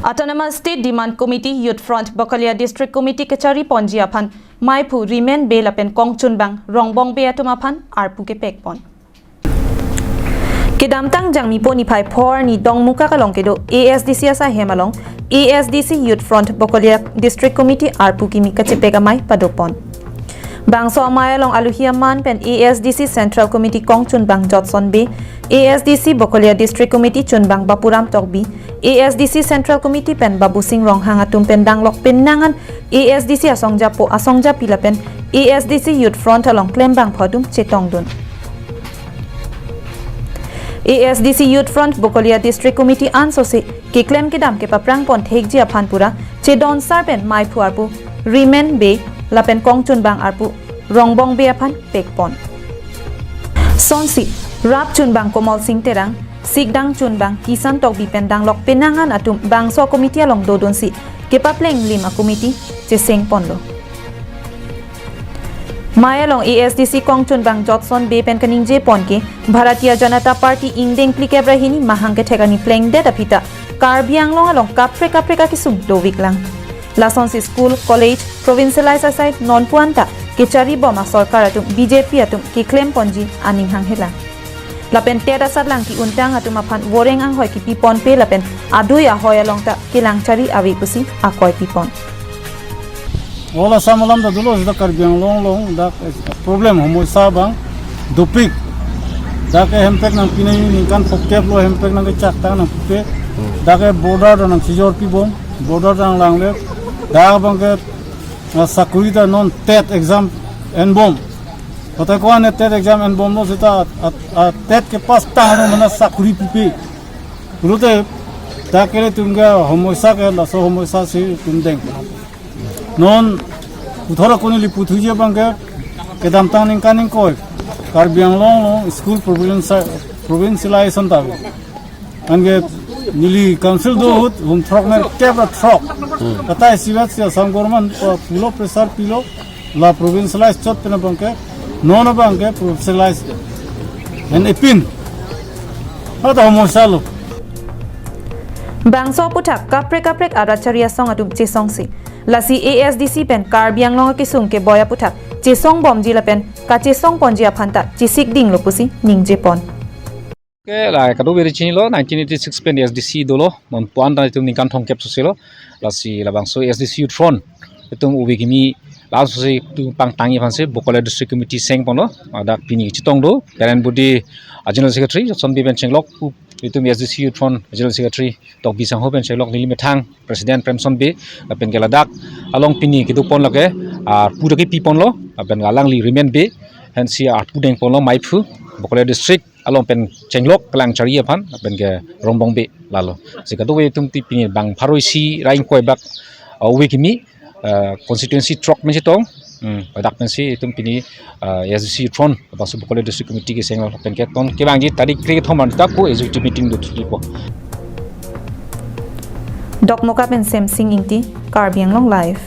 Autonomous State Demand Committee Youth Front Bokalia District Committee Kachari Ponji aphan Maipu remain bail apen Kongchun bang Rongbong be atum aphan arpu ke pekpon. Kedamtang jangmi poni phai phor ni dongmuka kalong kedo ASDC asa hemalong ASDC Youth Front Bokalia District Committee arpu kimi kachepek amai padopon. Bangso amaya long aluhiaman pen ASDC Central Committee Kongchun bang Jotson B, ASDC Bokalia District Committee Chunbang Bapuram Tokbi, ASDC Central Committee pen Babu Sing Rong Hangatum pen Danglok Penangan, ASDC Asongja Po Asongja Pila pen ASDC Youth Front along Klembang Phodum Chetongdun. ASDC Youth Front Bokalia District Committee anso se ke claim ke dam ke paprang pon thekji aphanpura che don sarpen maipu arpu remain be lapen Kongchun bang arpu rongbong be aphan pekpon. Sonsi Rap Chunbang Komal Sing Terang, Sigdang Chunbang, Kisan Tok Bipendang Lok Penangan Atum Bangso Committee along Dodon Si, Kepapleng Lima Committee, Cheseng Ponlo. Maya long ASDC Kongchun bang Jotson Be Pen Kaning Je Ponke, Bharatiya Janata Party Ingdeng Plikebrahini Mahangke Thegani Pleng Deta Pita, Karbiang long along Kapreka Kisum Dovik Lang. Lasonsi School, College, Provincialized Aside, Non Puanta, Kechari Boma Sorkar Atum, BJP Atum, Kiklem Ponji, Aning Hanghelang. Lapen tera sadlang ki untang atum aphan woreng ang hoy ki pipon pe lapen adui ahoy along ta kilang chari awi pusi akoy pipon. Ola samalam da dulo da karbiang long da problem homo sabang dupik da ke hempek nang pinai ningkan pokkep lo hempek nang chakta nang pupe da ke border nang sijor pibom border nang langle da bang ke sakuri da non tet exam en bom Kota ko ane TET exam and bomb sita TET ke pas tahun mana sakuri pipi. Berute tak kira tungga homosa ke laso homosa si tundeng. Non uthora kuni li puthuje bangke ke damtang ningkaning koi. Karbiang long school provincialization tahu. Ange nili council do hum trok mer kebra trok. Kata siwat sia sanggorman pulo presar pilo la provincialized chot pena bangke. Non abang ke provincialized and ipin ada homosalo Bangso putak kaprek aracharia song atum chesong si lasi ASDC pen karbiang long kisung ke boya putak chesong bomji lapen ka chesong ponji aphanta chisik ding lopusi ningje pon ke la kadu beri chini lo 1986 pen ASDC dolo non puan da tum ningkan thongkep soselo lasi la bangso ASDC Youth Front tum ubi kimi langsung si tu pang tangi fansi Bokalia District Committee seng pono ada pini citong do parent body General Secretary Son Bi Benchenglok itu ASDC Youth Front General Secretary Tok Bisang Ho Benchenglok Nili Methang President Premson Be pen geladak along pini kitu pon lake puda ki pi pon lo pen galang li remain be hen si pudeng pon lo maipu Bokalia District along pen chenglok kelang cari apan pen ke rombong be lalo jika tu we tum ti pini bang paroisi raing koi bak we kimi constituency trok mensi tong dak mensi itu pini ASDC Front basu Bokalia District Committee ke sengal pengket ton ke bangji tadi kri thoman ta ko executive meeting do tulipo Dok Moka pen Sem Sing Ingti Karbiang Long Live